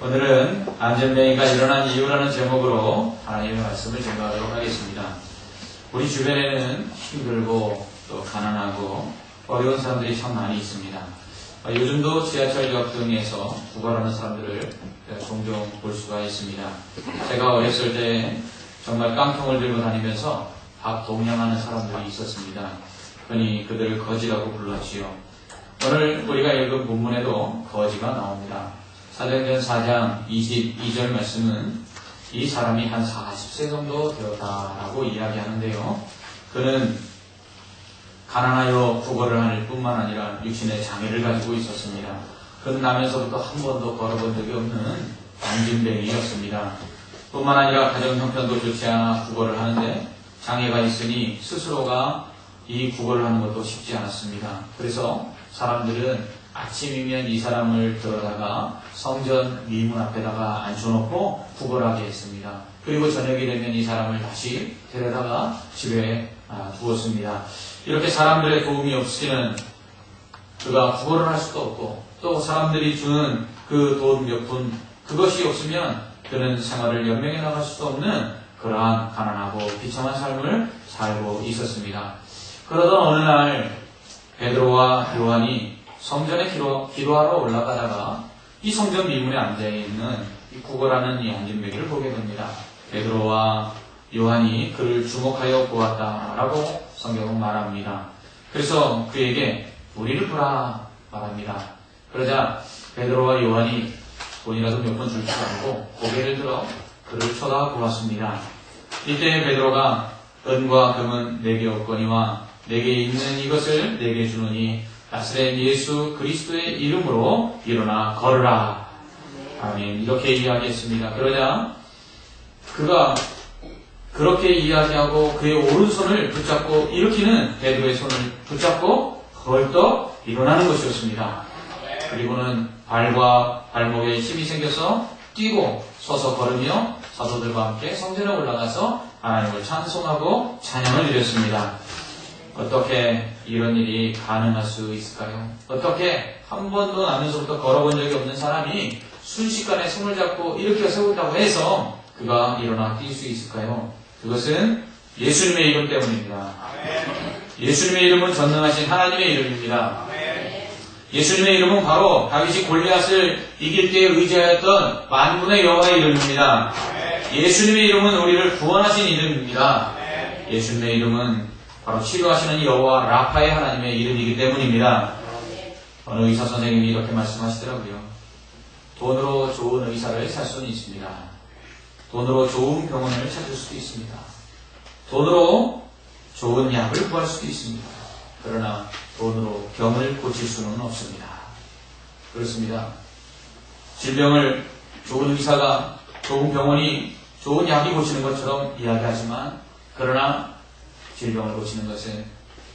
오늘은 안전뱅이가 일어난 이유라는 제목으로 하나님의 말씀을 증거하도록 하겠습니다. 우리 주변에는 힘들고 또 가난하고 어려운 사람들이 참 많이 있습니다. 요즘도 지하철역 등에서 구걸하는 사람들을 종종 볼 수가 있습니다. 제가 어렸을 때 정말 깡통을 들고 다니면서 밥 동냥하는 사람들이 있었습니다. 흔히 그들을 거지라고 불렀지요. 오늘 우리가 읽은 본문에도 거지가 나옵니다. 사도행전 4장 22절 말씀은 이 사람이 한 40세 정도 되었다라고 이야기하는데요. 그는 가난하여 구걸을 할 뿐만 아니라 육신의 장애를 가지고 있었습니다. 그는 나면서부터 한 번도 걸어본 적이 없는 안진뱅이였습니다. 뿐만 아니라 가정 형편도 좋지 않아 구걸을 하는데 장애가 있으니 스스로가 이 구걸을 하는 것도 쉽지 않았습니다. 그래서 사람들은 아침이면 이 사람을 들어다가 성전 미문 앞에다가 앉혀놓고 구걸하게 했습니다. 그리고 저녁이 되면 이 사람을 다시 데려다가 집에 두었습니다. 이렇게 사람들의 도움이 없이는 그가 구걸을 할 수도 없고 또 사람들이 주는 그 돈 몇 푼 그것이 없으면 그는 생활을 연명해 나갈 수도 없는 그러한 가난하고 비참한 삶을 살고 있었습니다. 그러던 어느 날 베드로와 요한이 성전에 기도하러 올라가다가 이 성전 미문에 앉아있는 이 구걸하는 이 안진뱅이를 보게 됩니다. 베드로와 요한이 그를 주목하여 보았다라고 성경은 말합니다. 그래서 그에게 우리를 보라 말합니다. 그러자 베드로와 요한이 돈이라도 몇 번 줄 줄 알고 고개를 들어 그를 쳐다보았습니다. 이때 베드로가 은과 금은 내게 없거니와 내게 있는 이것을 내게 주노니 나사렛 예수 그리스도의 이름으로 일어나 걸으라. 아멘. 이렇게 이야기했습니다. 그러자 그가 그렇게 이야기하고 그의 오른손을 붙잡고 일으키는 베드로의 손을 붙잡고 벌떡 일어나는 것이었습니다. 그리고는 발과 발목에 힘이 생겨서 뛰고 서서 걸으며 사도들과 함께 성전에 올라가서 하나님을 찬송하고 찬양을 드렸습니다. 어떻게 이런 일이 가능할 수 있을까요? 어떻게 한 번도 나면서부터 걸어본 적이 없는 사람이 순식간에 손을 잡고 일으켜 세운다고 해서 그가 일어나 뛸 수 있을까요? 그것은 예수님의 이름 때문입니다. 예수님의 이름은 전능하신 하나님의 이름입니다. 예수님의 이름은 바로 다윗이 골리앗을 이길 때 의지하였던 만군의 여호와의 이름입니다. 예수님의 이름은 우리를 구원하신 이름입니다. 예수님의 이름은 바로 치료하시는 여호와 라파의 하나님의 이름이기 때문입니다. 어느 의사 선생님이 이렇게 말씀하시더라고요. 돈으로 좋은 의사를 살 수는 있습니다. 돈으로 좋은 병원을 찾을 수도 있습니다. 돈으로 좋은 약을 구할 수도 있습니다. 그러나 돈으로 병을 고칠 수는 없습니다. 그렇습니다. 질병을 좋은 의사가 좋은 병원이 좋은 약이 고치는 것처럼 이야기하지만 그러나 질병을 고치는 것은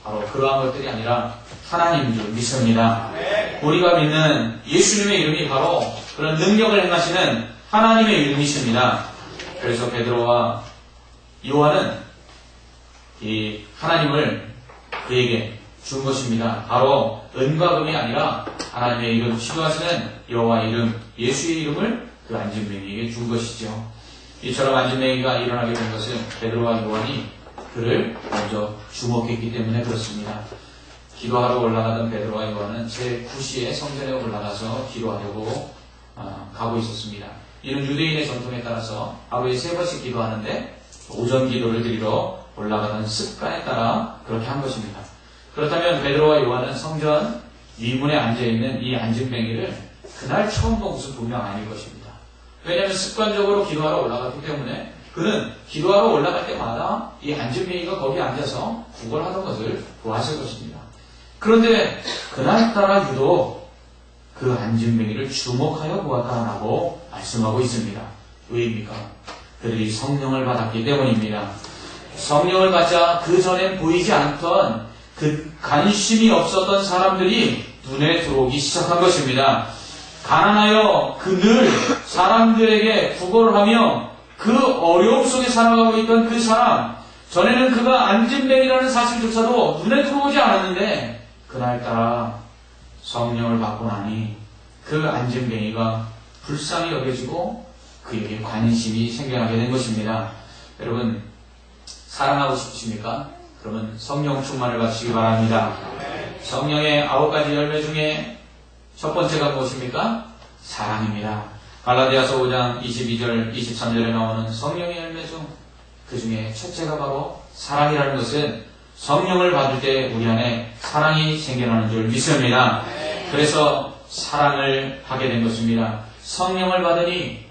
바로 그러한 것들이 아니라 하나님인 줄 믿습니다. 우리가 믿는 예수님의 이름이 바로 그런 능력을 행하시는 하나님의 이름이십니다. 그래서 베드로와 요한은 이 하나님을 그에게 준 것입니다. 바로 은과 금이 아니라 하나님의 이름, 치료하시는 여호와의 이름, 예수의 이름을 그 안진뱅이에게 준 것이죠. 이처럼 안진뱅이가 일어나게 된 것은 베드로와 요한이 그를 먼저 주목했기 때문에 그렇습니다. 기도하러 올라가던 베드로와 요한은 제9시에 성전에 올라가서 기도하려고 가고 있었습니다. 이는 유대인의 전통에 따라서 하루에 3번씩 기도하는데 오전 기도를 드리러 올라가는 습관에 따라 그렇게 한 것입니다. 그렇다면 베드로와 요한은 성전 미문에 앉아있는 이 안진뱅이를 그날 처음 본 것은 분명 아닐 것입니다. 왜냐하면 습관적으로 기도하러 올라갔기 때문에 그는 기도하러 올라갈 때마다 이 안진뱅이가 거기 앉아서 구걸하던 것을 보았을 것입니다. 그런데 그날따라 유독 그 안진뱅이를 주목하여 보았다라고 말씀하고 있습니다. 왜입니까? 그들이 성령을 받았기 때문입니다. 성령을 받자 그 전엔 보이지 않던 그 관심이 없었던 사람들이 눈에 들어오기 시작한 것입니다. 가난하여 그 늘 사람들에게 구걸을 하며 그 어려움 속에 살아가고 있던 그 사람, 전에는 그가 안진뱅이라는 사실조차도 눈에 들어오지 않았는데 그날따라 성령을 받고 나니 그 안진뱅이가 불쌍히 여겨지고 그에게 관심이 생겨나게 된 것입니다. 여러분, 사랑하고 싶으십니까? 그러면 성령 충만을 받으시기 바랍니다. 성령의 9가지 열매 중에 첫 번째가 무엇입니까? 사랑입니다. 갈라디아서 5장 22절 23절에 나오는 성령의 열매 중 그 중에 첫째가 바로 사랑이라는 것은 성령을 받을 때 우리 안에 사랑이 생겨나는 줄 믿습니다. 그래서 사랑을 하게 된 것입니다. 성령을 받으니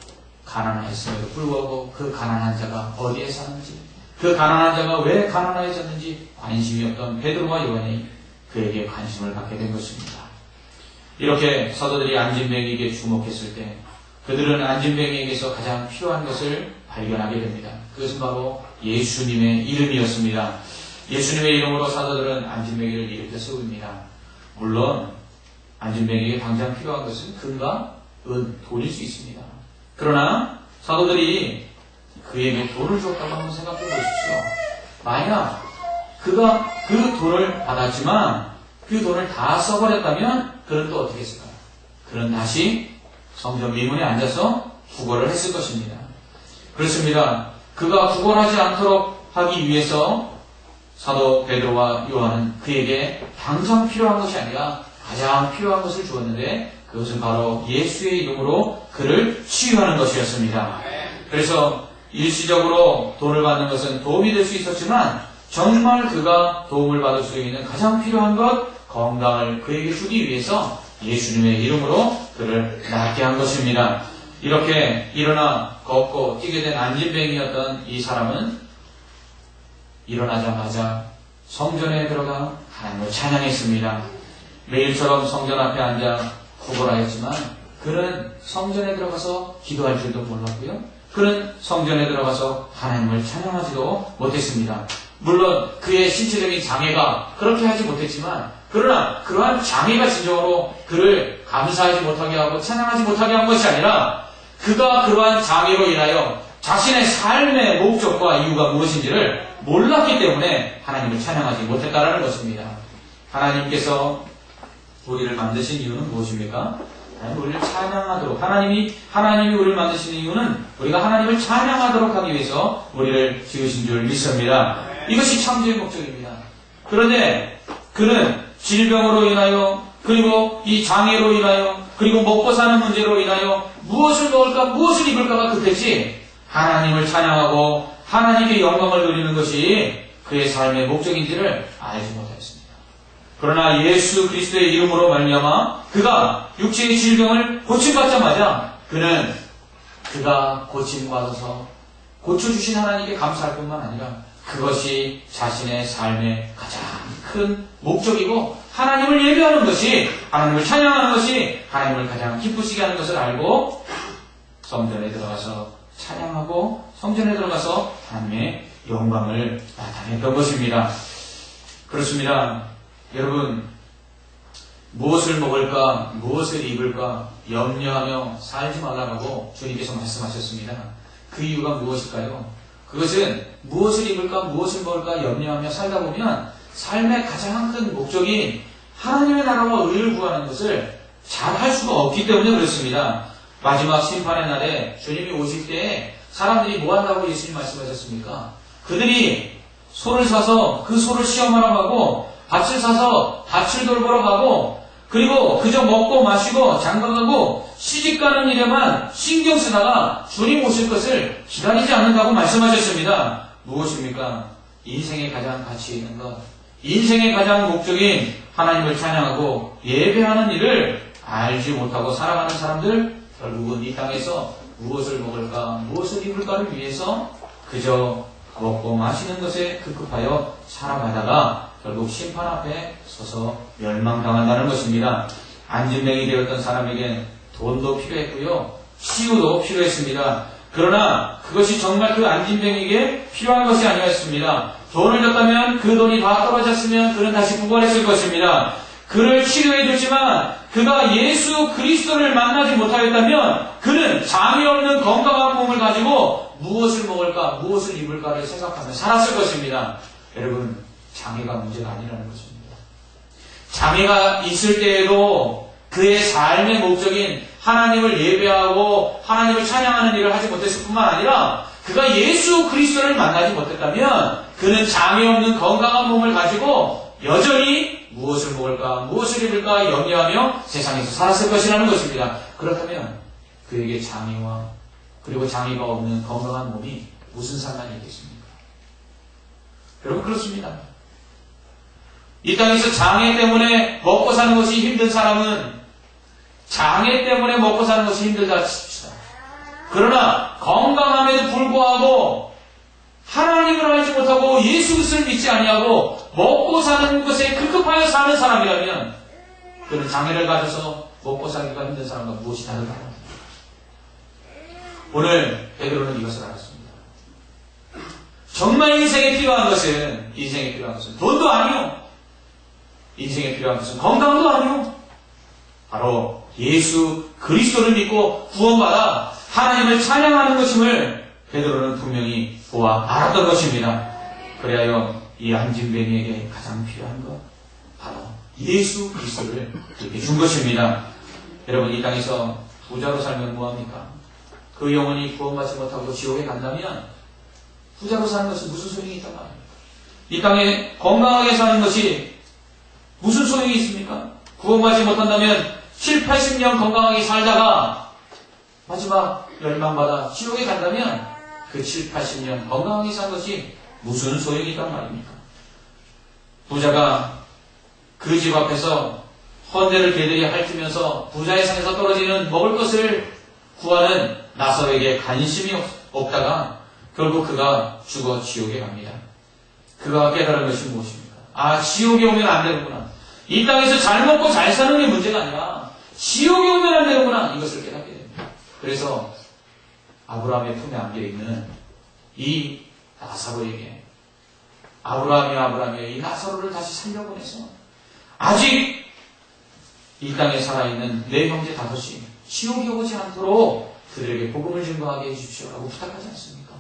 가난했음에도 불구하고 그 가난한 자가 어디에 사는지, 그 가난한 자가 왜 가난해졌는지 관심이 없던 베드로와 요한이 그에게 관심을 갖게 된 것입니다. 이렇게 사도들이 안진뱅이에게 주목했을 때 그들은 안진뱅이에게서 가장 필요한 것을 발견하게 됩니다. 그것은 바로 예수님의 이름이었습니다. 예수님의 이름으로 사도들은 안진뱅이를 일으켜 세웁니다. 물론 안진뱅이에게 당장 필요한 것은 금과 은, 돈일 수 있습니다. 그러나 사도들이 그에게 돈을 줬다고 한번 생각해 보십시오. 만약 그가 그 돈을 받았지만 그 돈을 다 써버렸다면 그는 또 어떻게 했을까요? 그는 다시 성전 미문에 앉아서 구걸을 했을 것입니다. 그렇습니다. 그가 구걸하지 않도록 하기 위해서 사도 베드로와 요한은 그에게 당장 필요한 것이 아니라 가장 필요한 것을 주었는데 그것은 바로 예수의 이름으로 그를 치유하는 것이었습니다. 그래서 일시적으로 돈을 받는 것은 도움이 될 수 있었지만 정말 그가 도움을 받을 수 있는 가장 필요한 것, 건강을 그에게 주기 위해서 예수님의 이름으로 그를 낫게 한 것입니다. 이렇게 일어나 걷고 뛰게 된 안진뱅이였던 이 사람은 일어나자마자 성전에 들어가 하나님을 찬양했습니다. 매일처럼 성전 앞에 앉아 구걸하였지만 그는 성전에 들어가서 기도할 줄도 몰랐고요. 그는 성전에 들어가서 하나님을 찬양하지도 못했습니다. 물론 그의 신체적인 장애가 그렇게 하지 못했지만 그러나 그러한 장애가 진정으로 그를 감사하지 못하게 하고 찬양하지 못하게 한 것이 아니라 그가 그러한 장애로 인하여 자신의 삶의 목적과 이유가 무엇인지를 몰랐기 때문에 하나님을 찬양하지 못했다는 것입니다. 하나님께서 우리를 만드신 이유는 무엇입니까? 우리를 찬양하도록 하나님이 우리를 만드신 이유는 우리가 하나님을 찬양하도록 하기 위해서 우리를 지으신 줄 믿습니다. 이것이 창조의 목적입니다. 그런데 그는 질병으로 인하여 그리고 이 장애로 인하여 그리고 먹고 사는 문제로 인하여 무엇을 먹을까 무엇을 입을까가 급했지 하나님을 찬양하고 하나님께 영광을 돌리는 것이 그의 삶의 목적인지를 알지 못했습니다. 그러나 예수 그리스도의 이름으로 말미암아 그가 육체의 질병을 고침받자마자 그가 고침받아서 고쳐주신 하나님께 감사할 뿐만 아니라 그것이 자신의 삶의 가장 큰 목적이고 하나님을 예배하는 것이 하나님을 찬양하는 것이 하나님을 가장 기쁘시게 하는 것을 알고 성전에 들어가서 찬양하고 성전에 들어가서 하나님의 영광을 나타냈던 것입니다. 그렇습니다. 여러분, 무엇을 먹을까 무엇을 입을까 염려하며 살지 말라고 주님께서 말씀하셨습니다. 그 이유가 무엇일까요? 그것은 무엇을 입을까 무엇을 먹을까 염려하며 살다 보면 삶의 가장 큰 목적인 하나님의 나라와 의를 구하는 것을 잘 할 수가 없기 때문에 그렇습니다. 마지막 심판의 날에 주님이 오실 때 사람들이 뭐 한다고 예수님 말씀하셨습니까? 그들이 소를 사서 그 소를 시험하러 가고 밭을 사서 밭을 돌보러 가고 그리고 그저 먹고 마시고 장가가고 시집가는 일에만 신경 쓰다가 주님 오실 것을 기다리지 않는다고 말씀하셨습니다. 무엇입니까? 인생의 가장 가치 있는 것, 인생의 가장 목적인 하나님을 찬양하고 예배하는 일을 알지 못하고 살아가는 사람들, 결국은 이 땅에서 무엇을 먹을까 무엇을 입을까를 위해서 그저 먹고 마시는 것에 급급하여 살아가다가 결국 심판 앞에 서서 멸망당한다는 것입니다. 안진뱅이 되었던 사람에겐 돈도 필요했고요. 치유도 필요했습니다. 그러나 그것이 정말 그 안진뱅이에게 필요한 것이 아니었습니다. 돈을 줬다면 그 돈이 다 떨어졌으면 그는 다시 구걸했을 것입니다. 그를 치료해 줬지만 그가 예수 그리스도를 만나지 못하였다면 그는 장애 없는 건강한 몸을 가지고 무엇을 먹을까 무엇을 입을까를 생각하며 살았을 것입니다. 여러분, 장애가 문제가 아니라는 것입니다. 장애가 있을 때에도 그의 삶의 목적인 하나님을 예배하고 하나님을 찬양하는 일을 하지 못했을 뿐만 아니라 그가 예수 그리스도를 만나지 못했다면 그는 장애 없는 건강한 몸을 가지고 여전히 무엇을 먹을까 무엇을 입을까 염려하며 세상에서 살았을 것이라는 것입니다. 그렇다면 그에게 장애와 그리고 장애가 없는 건강한 몸이 무슨 상관이 있겠습니까? 여러분 그렇습니다. 이 땅에서 장애 때문에 먹고 사는 것이 힘든 사람은 장애 때문에 먹고 사는 것이 힘들다 칩시다. 그러나 건강함에도 불구하고 하나님을 알지 못하고 예수 그리스도를 믿지 아니하고 먹고 사는 것에 급급하여 사는 사람이라면 그는 장애를 가져서 먹고 살기가 힘든 사람과 무엇이 다른가? 오늘 베드로는 이것을 알았습니다. 정말 인생에 필요한 것은 돈도 아니요. 인생에 필요한 것은 건강도 아니요. 바로 예수 그리스도를 믿고 구원받아 하나님을 찬양하는 것임을 베드로는 분명히 보아 알았던 것입니다. 그래야 이 안진뱅이에게 가장 필요한 것 바로 예수 그리스도를 그에게 준 것입니다. 여러분 이 땅에서 부자로 살면 뭐합니까? 그 영혼이 구원받지 못하고 지옥에 간다면 부자로 사는 것이 무슨 소용이 있단 말입니까? 이 땅에 건강하게 사는 것이 무슨 소용이 있습니까? 구원받지 못한다면 7, 80년 건강하게 살다가 마지막 멸망받아 지옥에 간다면 그 7, 80년 건강하게 산 것이 무슨 소용이 있단 말입니까? 부자가 그 집 앞에서 헌대를 개들이 핥으면서 부자의 상에서 떨어지는 먹을 것을 구하는 나사로에게 관심이 없다가 결국 그가 죽어 지옥에 갑니다. 그가 깨달은 것이 무엇입니까? 아, 지옥에 오면 안 되는구나. 이 땅에서 잘 먹고 잘 사는 게 문제가 아니라 지옥에 오면 안 되는구나. 이것을 깨닫게 됩니다. 그래서 아브라함의 품에 안겨있는 이 나사로에게 아브라함이여 이 나사로를 다시 살려보내서 아직 이 땅에 살아있는 내 형제 다섯이 지옥에 오지 않도록 그들에게 복음을 증거하게 해주십시오라고 부탁하지 않습니까?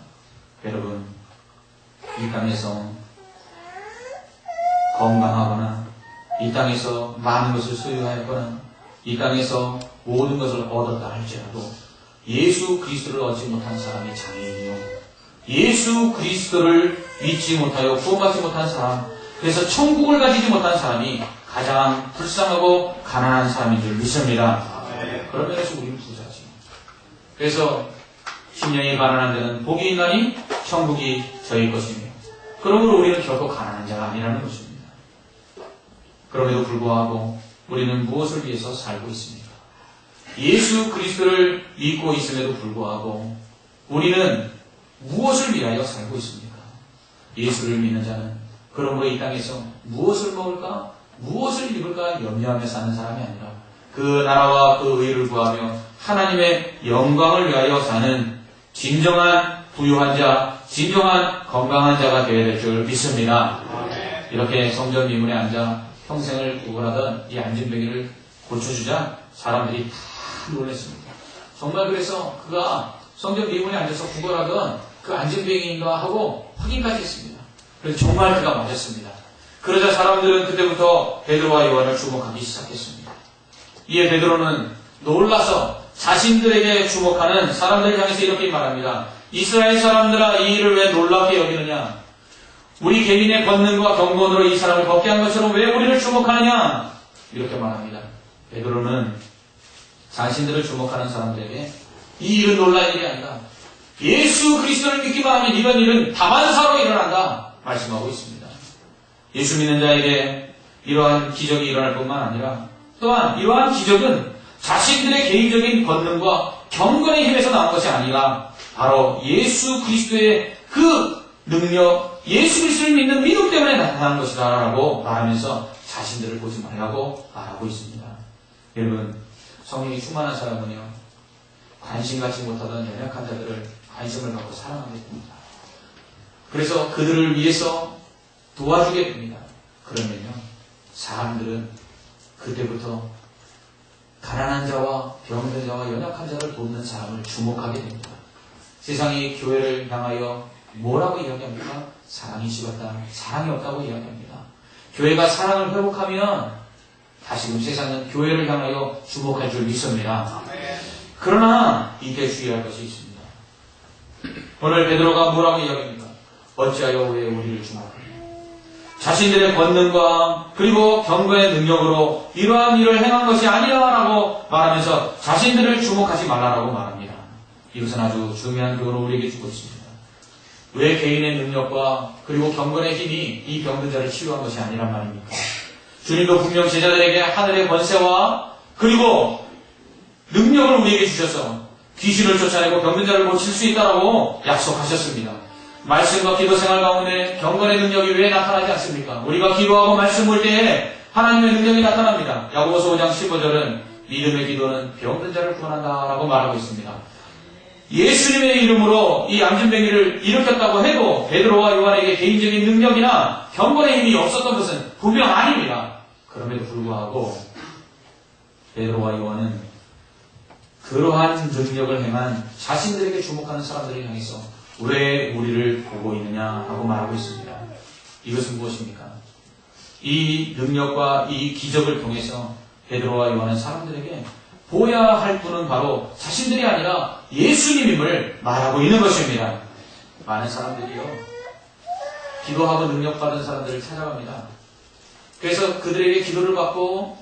여러분 이 땅에서 건강하거나 이 땅에서 많은 것을 소유하였거나 이 땅에서 모든 것을 얻었다 할지라도 예수 그리스도를 얻지 못한 사람이 장애인이요 예수 그리스도를 믿지 못하여 구원받지 못한 사람 그래서 천국을 가지지 못한 사람이 가장 불쌍하고 가난한 사람인 줄 믿습니다. 그런 면에서 우리는 부자지. 그래서 심령이 가난한 데는 복이 있나니 천국이 저희 것이며 그러므로 우리는 결코 가난한 자가 아니라는 것입니다. 그럼에도 불구하고 우리는 무엇을 위해서 살고 있습니까? 예수 그리스도를 믿고 있음에도 불구하고 우리는 무엇을 위하여 살고 있습니까? 예수를 믿는 자는 그러므로 이 땅에서 무엇을 먹을까? 무엇을 입을까? 염려하며 사는 사람이 아니라 그 나라와 그 의를 구하며 하나님의 영광을 위하여 사는 진정한 부유한 자, 진정한 건강한 자가 되어야 될 줄 믿습니다. 이렇게 성전 미문에 앉아 평생을 구걸하던 이 안진뱅이를 고쳐주자 사람들이 다 놀랐습니다. 정말 그래서 그가 성전 미문에 앉아서 구걸하던 그 안진뱅이인가 하고 확인까지 했습니다. 그래서 정말 그가 맞았습니다. 그러자 사람들은 그때부터 베드로와 요한을 주목하기 시작했습니다. 이에 베드로는 놀라서 자신들에게 주목하는 사람들을 향해서 이렇게 말합니다. 이스라엘 사람들아 이 일을 왜 놀랍게 여기느냐? 우리 개인의 권능과 경건으로 이 사람을 걷게 한 것처럼 왜 우리를 주목하느냐? 이렇게 말합니다. 베드로는 자신들을 주목하는 사람들에게 이 일은 놀랄 일이 아니다. 예수 그리스도를 믿기만 하면 이런 일은 다반사로 일어난다 말씀하고 있습니다. 예수 믿는 자에게 이러한 기적이 일어날 뿐만 아니라 또한 이러한 기적은 자신들의 개인적인 권능과 경건의 힘에서 나온 것이 아니라 바로 예수 그리스도의 그 능력, 예수 그리스도를 믿는 믿음 때문에 나타나는 것이다 라고 말하면서 자신들을 보지 말라고 말하고 있습니다. 여러분 성령이 충만한 사람은요 관심 갖지 못하던 연약한 자들을 관심을 갖고 사랑하게 됩니다. 그래서 그들을 위해서 도와주게 됩니다. 그러면요 사람들은 그때부터 가난한 자와 병든 자와 연약한 자를 돕는 사람을 주목하게 됩니다. 세상이 교회를 향하여 뭐라고 이야기합니까? 사랑이 식었다. 사랑이 없다고 이야기합니다. 교회가 사랑을 회복하면 다시금 세상은 교회를 향하여 주목할 줄 믿습니다. 그러나 이때 주의할 것이 있습니다. 오늘 베드로가 뭐라고 이야기합니까? 어찌하여 왜 우리를 주목하냐? 자신들의 권능과 그리고 경건의 능력으로 이러한 일을 행한 것이 아니라라고 말하면서 자신들을 주목하지 말라라고 말합니다. 이것은 아주 중요한 교훈을 우리에게 주고 있습니다. 왜 개인의 능력과 그리고 경건의 힘이 이 병든 자를 치유한 것이 아니란 말입니까? 주님도 분명 제자들에게 하늘의 권세와 그리고 능력을 우리에게 주셔서 귀신을 쫓아내고 병든 자를 고칠 수 있다라고 약속하셨습니다. 말씀과 기도 생활 가운데 경건의 능력이 왜 나타나지 않습니까? 우리가 기도하고 말씀 볼 때에 하나님의 능력이 나타납니다. 야고보서 5장 15절은 믿음의 기도는 병든 자를 구원한다라고 말하고 있습니다. 예수님의 이름으로 이 안진뱅이를 일으켰다고 해도 베드로와 요한에게 개인적인 능력이나 경건의 힘이 없었던 것은 분명 아닙니다. 그럼에도 불구하고 베드로와 요한은 그러한 능력을 행한 자신들에게 주목하는 사람들을 향해서 왜 우리를 보고 있느냐라고 말하고 있습니다. 이것은 무엇입니까? 이 능력과 이 기적을 통해서 베드로와 요한은 사람들에게 보여야 할 분은 바로 자신들이 아니라 예수님임을 말하고 있는 것입니다. 많은 사람들이요, 기도하고 능력받은 사람들을 찾아갑니다. 그래서 그들에게 기도를 받고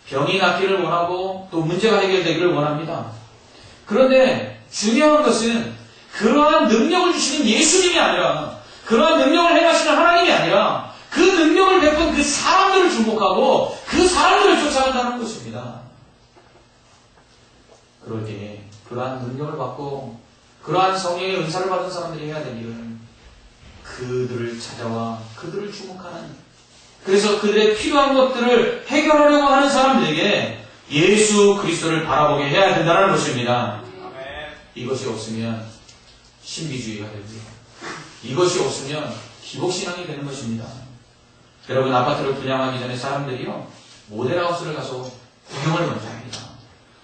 병이 낫기를 원하고 또 문제가 해결되기를 원합니다. 그런데 중요한 것은 그러한 능력을 주시는 예수님이 아니라, 그러한 능력을 행하시는 하나님이 아니라 그 능력을 베푼 그 사람들을 주목하고 그 사람들을 쫓아간다는 것입니다. 그럴 때 그러한 능력을 받고 그러한 성령의 은사를 받은 사람들이 해야 될 일은 그들을 찾아와 그들을 주목하는, 그래서 그들의 필요한 것들을 해결하려고 하는 사람들에게 예수 그리스도를 바라보게 해야 된다는 것입니다. 이것이 없으면 신비주의가 됩니다. 이것이 없으면 기복신앙이 되는 것입니다. 여러분, 아파트를 분양하기 전에 사람들이요, 모델하우스를 가서 구경을 먼저 합니다.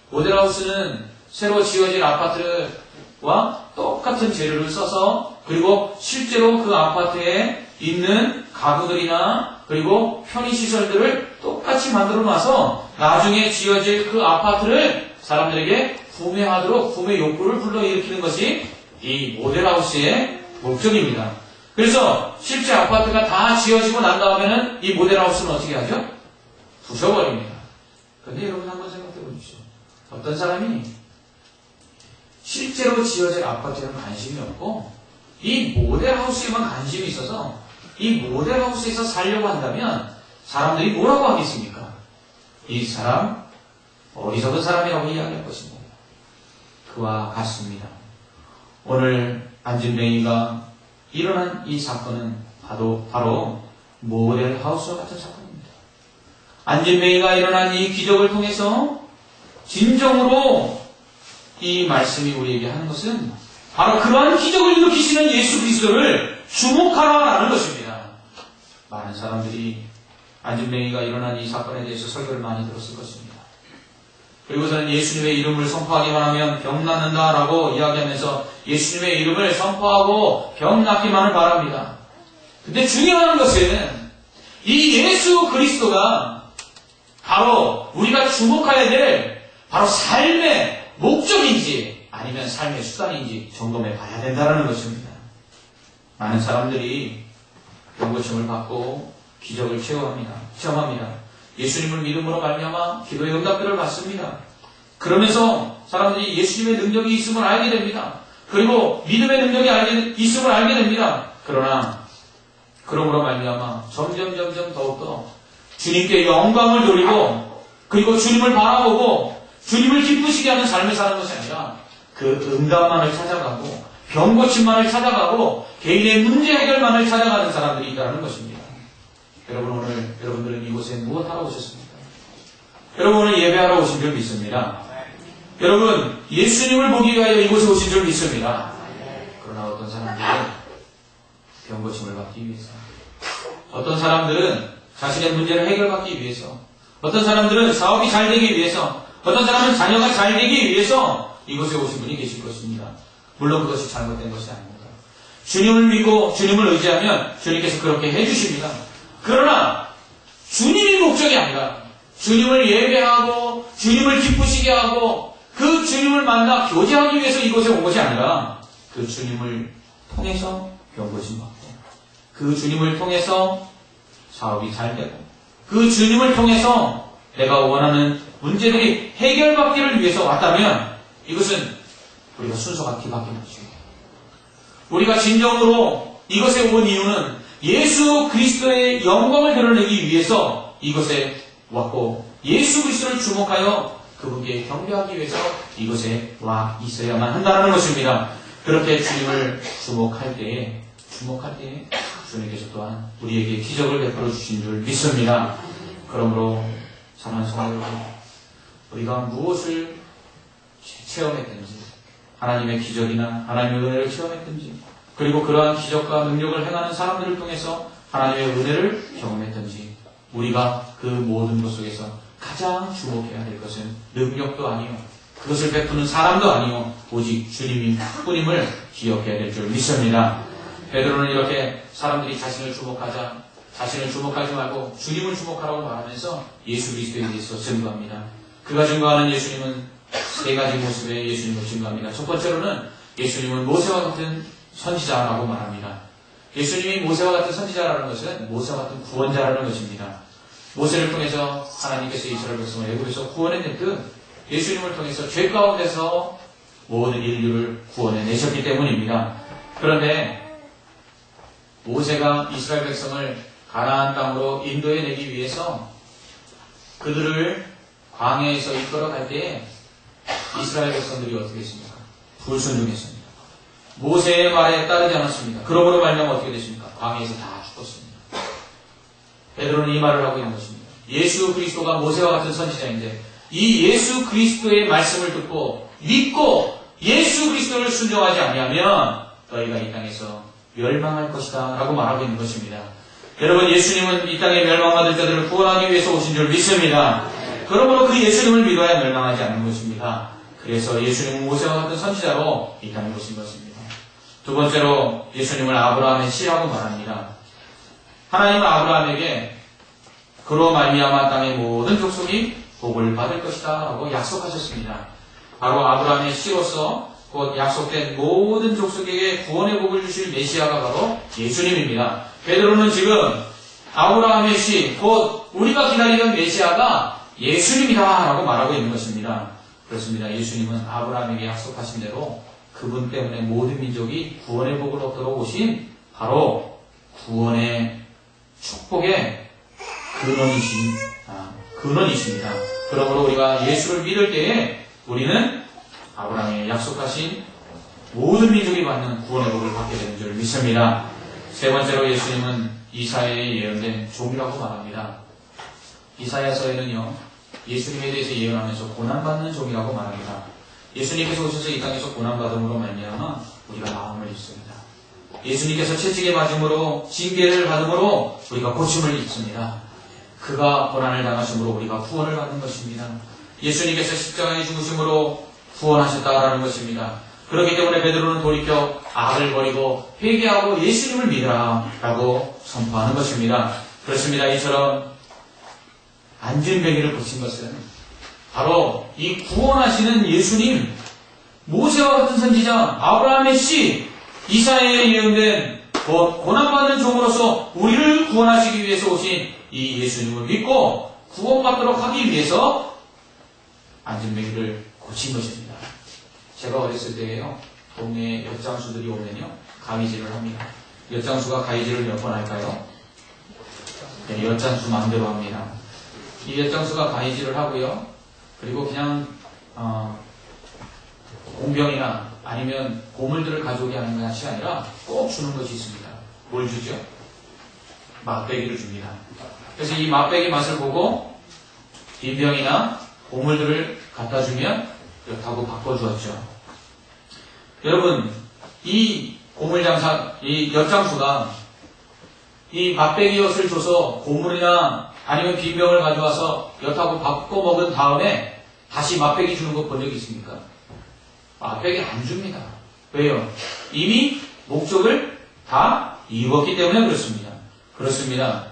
모델하우스는 새로 지어진 아파트와 똑같은 재료를 써서 그리고 실제로 그 아파트에 있는 가구들이나 그리고 편의시설들을 똑같이 만들어 놔서 나중에 지어질 그 아파트를 사람들에게 구매하도록 구매 욕구를 불러일으키는 것이 이 모델하우스의 목적입니다. 그래서 실제 아파트가 다 지어지고 난 다음에는 이 모델하우스는 어떻게 하죠? 부숴버립니다. 그런데 여러분 한번 생각해 보십시오. 어떤 사람이 실제로 지어질 아파트에는 관심이 없고 이 모델하우스에만 관심이 있어서 이 모델하우스에서 살려고 한다면 사람들이 뭐라고 하겠습니까? 이 사람 어리석은 사람이라고 이야기할 것입니다. 그와 같습니다. 오늘 안진뱅이가 일어난 이 사건은 바로 모델하우스와 같은 사건입니다. 안진뱅이가 일어난 이 기적을 통해서 진정으로 이 말씀이 우리에게 하는 것은 바로 그러한 기적을 일으키시는 예수 그리스도를 주목하라라는 것입니다. 많은 사람들이 안진뱅이가 일어난 이 사건에 대해서 설교를 많이 들었을 것입니다. 그리고서는 예수님의 이름을 선포하기만 하면 병 낫는다라고 이야기하면서 예수님의 이름을 선포하고 병 낫기만을 바랍니다. 근데 중요한 것은 이 예수 그리스도가 바로 우리가 주목해야 될 바로 삶의 목적인지 아니면 삶의 수단인지 점검해 봐야 된다는 것입니다. 많은 사람들이 병고침을 받고 기적을 체험합니다. 예수님을 믿음으로 말미암아 기도의 응답들을 받습니다. 그러면서 사람들이 예수님의 능력이 있음을 알게 됩니다. 그리고 믿음의 능력이 있음을 알게 됩니다. 그러나 그러므로 말미암아 점점 더욱더 주님께 영광을 돌리고 그리고 주님을 바라보고 주님을 기쁘시게 하는 삶을 사는 것이 아니라 그 응답만을 찾아가고 병고침만을 찾아가고 개인의 문제 해결만을 찾아가는 사람들이 있다는 것입니다. 여러분, 오늘 여러분들은 이곳에 무엇하러 오셨습니까? 여러분, 오늘 예배하러 오신 줄 믿습니다. 여러분, 예수님을 보기 위하여 이곳에 오신 줄 믿습니다. 그러나 어떤 사람들은 병고침을 받기 위해서, 어떤 사람들은 자신의 문제를 해결받기 위해서, 어떤 사람들은 사업이 잘 되기 위해서, 어떤 사람은 자녀가 잘 되기 위해서 이곳에 오신 분이 계실 것입니다. 물론 그것이 잘못된 것이 아닙니다. 주님을 믿고 주님을 의지하면 주님께서 그렇게 해주십니다. 그러나 주님이 목적이 아니라 주님을 예배하고 주님을 기쁘시게 하고 그 주님을 만나 교제하기 위해서 이곳에 온 것이 아니라 그 주님을 통해서 병고심 받고 그 주님을 통해서 사업이 잘 되고 그 주님을 통해서 내가 원하는 문제들이 해결받기를 위해서 왔다면 이것은 우리가 순서가 뒤바뀌는 거죠. 우리가 진정으로 이것에 온 이유는 예수 그리스도의 영광을 드러내기 위해서 이것에 왔고 예수 그리스도를 주목하여 그분께 경배하기 위해서 이곳에 와 있어야만 한다는 것입니다. 그렇게 주님을 주목할 때에 주님께서 또한 우리에게 기적을 베풀어 주신 줄 믿습니다. 그러므로 사랑하는 성도 여러분, 우리가 무엇을 체험했든지 하나님의 기적이나 하나님의 은혜를 체험했든지 그리고 그러한 기적과 능력을 행하는 사람들을 통해서 하나님의 은혜를 경험했든지 우리가 그 모든 것 속에서 가장 주목해야 될 것은 능력도 아니요 그것을 베푸는 사람도 아니요 오직 주님인 뿐임을 기억해야 될 줄 믿습니다. 베드로는 이렇게 사람들이 자신을 주목하지 말고 주님을 주목하라고 말하면서 예수 그리스도에 대해서 증거합니다. 그가 증거하는 예수님은 세 가지 모습의 예수님을 증거합니다. 첫 번째로는 예수님은 모세와 같은 선지자라고 말합니다. 예수님이 모세와 같은 선지자라는 것은 모세와 같은 구원자라는 것입니다. 모세를 통해서 하나님께서 이스라엘 백성을 애굽에서 구원해냈듯 예수님을 통해서 죄 가운데서 모든 인류를 구원해내셨기 때문입니다. 그런데 모세가 이스라엘 백성을 가나안 땅으로 인도해내기 위해서 그들을 광야에서 이끌어갈 때에 이스라엘 백성들이 어떻게 했습니까? 불순종했습니다. 모세의 말에 따르지 않았습니다. 그러므로 말미암아 어떻게 됐습니까? 광야에서 다 죽었습니다. 베드로는 이 말을 하고 있는 것입니다. 예수 그리스도가 모세와 같은 선지자인데 이 예수 그리스도의 말씀을 듣고 믿고 예수 그리스도를 순종하지 아니하면 너희가 이 땅에서 멸망할 것이다 라고 말하고 있는 것입니다. 여러분, 예수님은 이 땅에 멸망받을 자들을 구원하기 위해서 오신 줄 믿습니다. 그러므로 그 예수님을 믿어야 멸망하지 않는 것입니다. 그래서 예수님은 모세와 같은 선지자로 이 땅에 오신 것입니다. 두 번째로 예수님을 아브라함의 씨라고 말합니다. 하나님은 아브라함에게 그로 말미암아 땅의 모든 족속이 복을 받을 것이다 라고 약속하셨습니다. 바로 아브라함의 씨로서 곧 약속된 모든 족속에게 구원의 복을 주실 메시아가 바로 예수님입니다. 베드로는 지금 아브라함의 씨, 곧 우리가 기다리는 메시아가 예수님이다 라고 말하고 있는 것입니다. 그렇습니다. 예수님은 아브라함에게 약속하신 대로 그분 때문에 모든 민족이 구원의 복을 얻도록 오신 바로 구원의 축복의 근원이십니다. 그러므로 우리가 예수를 믿을 때에 우리는 아브라함이 약속하신 모든 민족이 받는 구원의 복을 받게 되는 줄 믿습니다. 세 번째로 예수님은 이사야에 예언된 종이라고 말합니다. 이사야서에는요, 예수님에 대해서 예언하면서 고난받는 종이라고 말합니다. 예수님께서 오셔서 이 땅에서 고난받음으로 말미암아 우리가 나음을 입습니다. 예수님께서 채찍에 맞음으로 징계를 받음으로 우리가 고침을 입습니다. 그가 고난을 당하심으로 우리가 구원을 받는 것입니다. 예수님께서 십자가에 죽으심으로 구원하셨다라는 것입니다. 그렇기 때문에 베드로는 돌이켜 악을 버리고 회개하고 예수님을 믿으라 라고 선포하는 것입니다. 그렇습니다. 이처럼 안진뱅이를 고친 것은 바로 이 구원하시는 예수님, 모세와 같은 선지자, 아브라함의 씨, 이사야에 예언된 고난받는 종으로서 우리를 구원하시기 위해서 오신 이 예수님을 믿고 구원받도록 하기 위해서 안진뱅이를 고친 것입니다. 제가 어렸을 때에요, 동네에 엿장수들이 오면요, 가위질을 합니다. 엿장수가 가위질을 몇 번 할까요? 네, 엿장수 마음대로 합니다. 이 엿장수가 가위질을 하고요, 그리고 그냥 공병이나 아니면 고물들을 가져오게 하는 것이 아니라 꼭 주는 것이 있습니다. 뭘 주죠? 맛배기를 줍니다. 그래서 이 맛배기 맛을 보고 빈병이나 고물들을 갖다 주면 그렇다고 바꿔주었죠. 여러분, 이 고물장사, 이 엿장수가 이 맛배기 엿을 줘서 고물이나 아니면 빈병을 가져와서 엿하고 바꿔 먹은 다음에 다시 맛배기 주는 거 본 적 있습니까? 맛배기 안 줍니다. 왜요? 이미 목적을 다 이루었기 때문에 그렇습니다. 그렇습니다.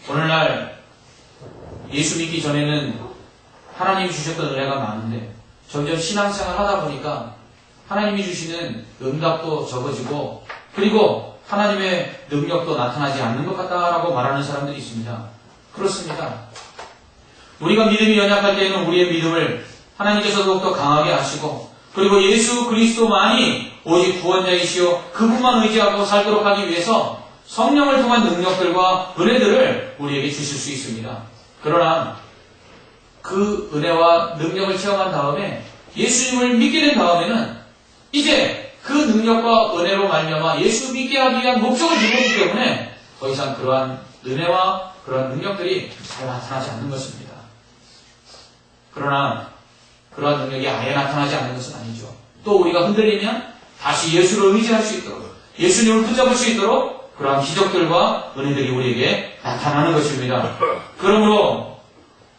오늘날 예수 믿기 전에는 하나님이 주셨던 은혜가 많은데 점점 신앙생활 하다 보니까 하나님이 주시는 응답도 적어지고 그리고 하나님의 능력도 나타나지 않는 것 같다라고 말하는 사람들이 있습니다. 그렇습니다. 우리가 믿음이 연약할 때에는 우리의 믿음을 하나님께서 더욱더 강하게 하시고 그리고 예수 그리스도만이 오직 구원자이시오 그분만 의지하고 살도록 하기 위해서 성령을 통한 능력들과 은혜들을 우리에게 주실 수 있습니다. 그러나 그 은혜와 능력을 체험한 다음에 예수님을 믿게 된 다음에는 이제 그 능력과 은혜로 말미암아 예수 믿게 하기 위한 목적을 이루었기 때문에 더 이상 그러한 은혜와 그러한 능력들이 잘 나타나지 않는 것입니다. 그러나 그러한 능력이 아예 나타나지 않는 것은 아니죠. 또 우리가 흔들리면 다시 예수를 의지할 수 있도록 예수님을 붙잡을 수 있도록 그러한 기적들과 은혜들이 우리에게 나타나는 것입니다. 그러므로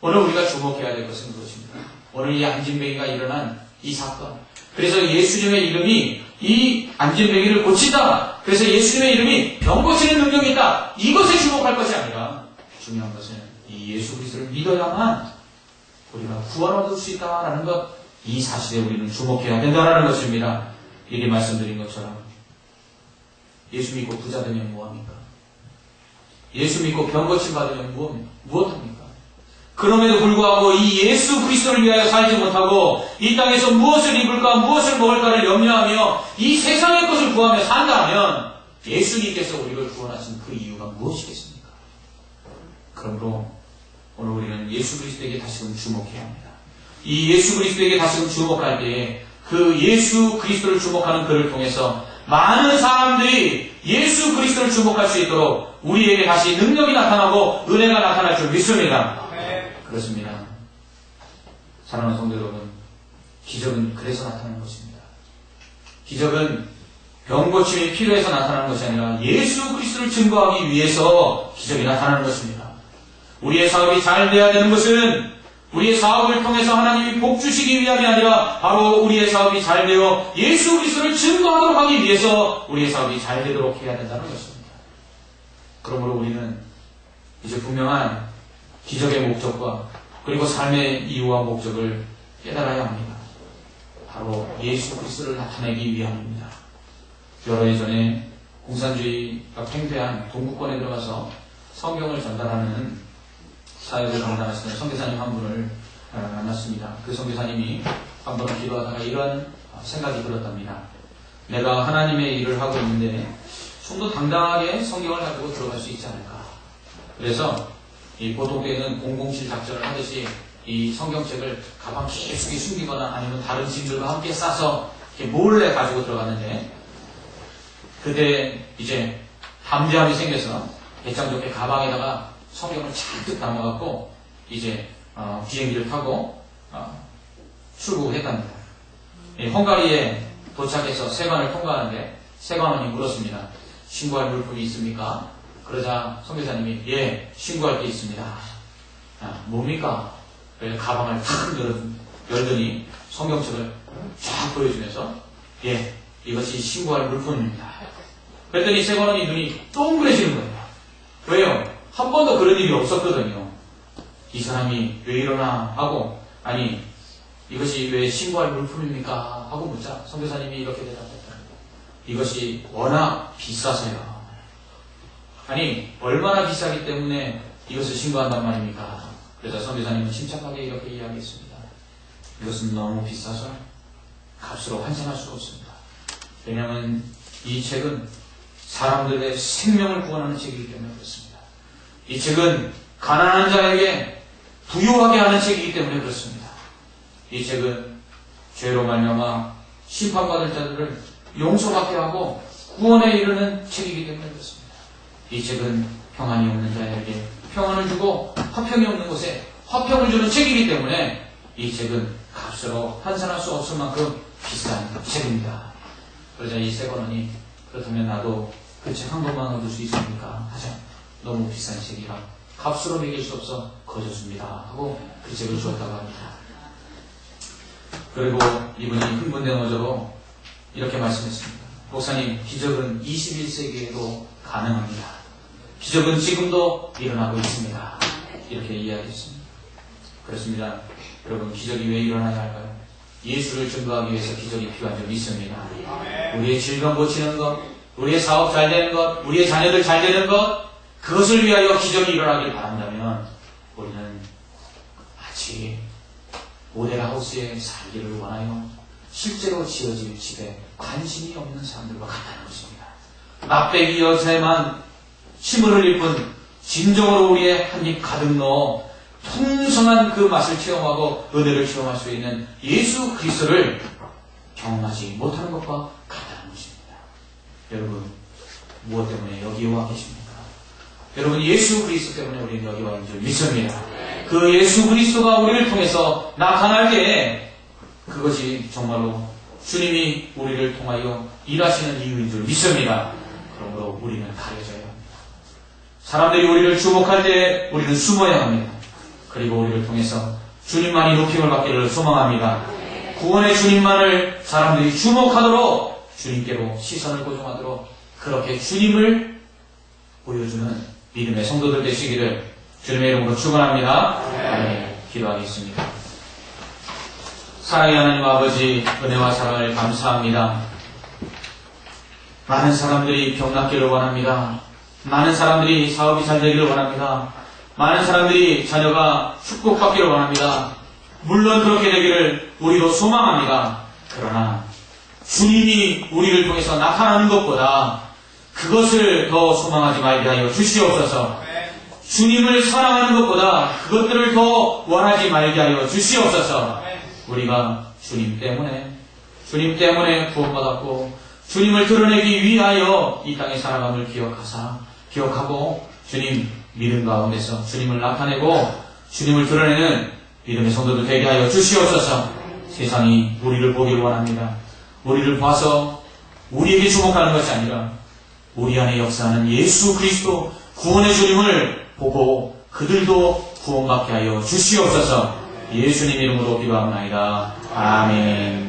오늘 우리가 주목해야 될 것은 무엇입니까? 오늘 이 안진뱅이가 일어난 이 사건. 그래서 예수님의 이름이 이 안진뱅이를 고친다. 그래서 예수님의 이름이 병 고치는 능력이 있다. 이것에 주목할 것이 아니라 중요한 것은 이 예수 그리스도를 믿어야만 우리가 구원 얻을 수 있다라는 것, 이 사실에 우리는 주목해야 된다는 것입니다. 미리 말씀드린 것처럼 예수 믿고 부자 되면 뭐합니까? 예수 믿고 병 고침 받으면 무엇합니까? 그럼에도 불구하고 이 예수 그리스도를 위하여 살지 못하고 이 땅에서 무엇을 입을까 무엇을 먹을까를 염려하며 이 세상의 것을 구하며 산다면 예수님께서 우리를 구원하신 그 이유가 무엇이겠습니까? 그러므로 오늘 우리는 예수 그리스도에게 다시금 주목해야 합니다. 이 예수 그리스도에게 다시금 주목할 때에 그 예수 그리스도를 주목하는 그를 통해서 많은 사람들이 예수 그리스도를 주목할 수 있도록 우리에게 다시 능력이 나타나고 은혜가 나타날 줄 믿습니다. 그렇습니다. 사랑하는 성도 여러분, 기적은 그래서 나타나는 것입니다. 기적은 병 고침이 필요해서 나타나는 것이 아니라 예수 그리스도를 증거하기 위해서 기적이 나타나는 것입니다. 우리의 사업이 잘 돼야 되는 것은 우리의 사업을 통해서 하나님이 복 주시기 위함이 아니라 바로 우리의 사업이 잘 되어 예수 그리스도를 증거하도록 하기 위해서 우리의 사업이 잘 되도록 해야 된다는 것입니다. 그러므로 우리는 이제 분명한 기적의 목적과 그리고 삶의 이유와 목적을 깨달아야 합니다. 바로 예수 그리스도를 나타내기 위함입니다. 여러 해 전에 공산주의가 팽배한 동구권에 들어가서 성경을 전달하는 사역을 감당하시는 선교사님 한 분을 만났습니다. 그 선교사님이 한 번은 기도하다가 이러한 생각이 들었답니다. 내가 하나님의 일을 하고 있는데 좀 더 당당하게 성경을 가지고 들어갈 수 있지 않을까. 그래서 이 보통 때는 007 작전을 하듯이 이 성경책을 가방 깊숙이 숨기거나 아니면 다른 짐들과 함께 싸서 이렇게 몰래 가지고 들어갔는데 그때 이제 담대함이 생겨서 배짱 좋게 가방에다가 성경을 잔뜩 담아갖고 이제 비행기를 타고 출국을 했답니다. 헝가리에 도착해서 세관을 통과하는데 세관원이 물었습니다. 신고할 물품이 있습니까? 그러자 선교사님이 예, 신고할 게 있습니다. 뭡니까? 그래서 가방을 탁 열더니 성경책을 쫙 보여주면서 예, 이것이 신고할 물품입니다. 그랬더니 세관원이 눈이 동그래지는 거예요. 왜요? 한 번도 그런 일이 없었거든요. 이 사람이 왜 이러나 하고 아니 이것이 왜 신고할 물품입니까? 하고 묻자 선교사님이 이렇게 대답했다. 이것이 워낙 비싸서요. 아니 얼마나 비싸기 때문에 이것을 신고한단 말입니까? 그래서 선교사님은 침착하게 이렇게 이야기했습니다. 이것은 너무 비싸서 값으로 환산할 수 없습니다. 왜냐하면 이 책은 사람들의 생명을 구원하는 책이기 때문에 그렇습니다. 이 책은 가난한 자에게 부유하게 하는 책이기 때문에 그렇습니다. 이 책은 죄로 말미암아 심판받을 자들을 용서받게 하고 구원에 이르는 책이기 때문에 그렇습니다. 이 책은 평안이 없는 자에게 평안을 주고 화평이 없는 곳에 화평을 주는 책이기 때문에 이 책은 값으로 환산할 수 없을 만큼 비싼 책입니다. 그러자 이 세관원이 그렇다면 나도 그 책 한 권만 얻을 수 있습니까? 하자. 너무 비싼 책이라 값으로 매길 수 없어 거저줍니다 하고 그 책을 주었다고 합니다. 그리고 이분이 흥분된 어조로 이렇게 말씀했습니다. 목사님, 기적은 21세기에도 가능합니다. 기적은 지금도 일어나고 있습니다. 이렇게 이야기했습니다. 그렇습니다. 여러분, 기적이 왜 일어나야 할까요? 예수를 증거하기 위해서 기적이 필요한 줄 믿습니다. 우리의 질병 고치는 것, 우리의 사업 잘 되는 것, 우리의 자녀들 잘 되는 것, 그것을 위하여 기적이 일어나길 바란다면 우리는 마치 모델하우스에 살기를 원하여 실제로 지어질 집에 관심이 없는 사람들과 같다는 것입니다. 맛배기 여자에만 힘을 흘릴 뿐 진정으로 우리의 한 입 가득 넣어 풍성한 그 맛을 체험하고 은혜를 체험할 수 있는 예수 그리스도를 경험하지 못하는 것과 같다는 것입니다. 여러분, 무엇 때문에 여기 와 계십니까? 여러분, 예수 그리스도 때문에 우리는 여기 와 있는 줄 믿습니다. 그 예수 그리스도가 우리를 통해서 나타날 때에 그것이 정말로 주님이 우리를 통하여 일하시는 이유인 줄 믿습니다. 그러므로 우리는 가려져야 합니다. 사람들이 우리를 주목할 때 우리는 숨어야 합니다. 그리고 우리를 통해서 주님만이 높임을 받기를 소망합니다. 구원의 주님만을 사람들이 주목하도록 주님께로 시선을 고정하도록 그렇게 주님을 보여주는 믿음의 성도들 되시기를 주님의 이름으로 축원합니다. 네, 기도하겠습니다. 사랑의 하나님 아버지, 은혜와 사랑을 감사합니다. 많은 사람들이 병 낫기를 원합니다. 많은 사람들이 사업이 잘 되기를 원합니다. 많은 사람들이 자녀가 축복받기를 원합니다. 물론 그렇게 되기를 우리도 소망합니다. 그러나 주님이 우리를 통해서 나타나는 것보다 그것을 더 소망하지 말게 하여 주시옵소서. 주님을 사랑하는 것보다 그것들을 더 원하지 말게 하여 주시옵소서. 우리가 주님 때문에 구원받았고 주님을 드러내기 위하여 이 땅에 살아감을 기억하고 주님 믿음 가운데서 주님을 나타내고 주님을 드러내는 믿음의 성도들 되게 하여 주시옵소서. 세상이 우리를 보기를 원합니다. 우리를 봐서 우리에게 주목하는 것이 아니라 우리 안에 역사하는 예수 그리스도 구원의 주님을 보고 그들도 구원받게 하여 주시옵소서. 예수님 이름으로 기도합니다. 아멘.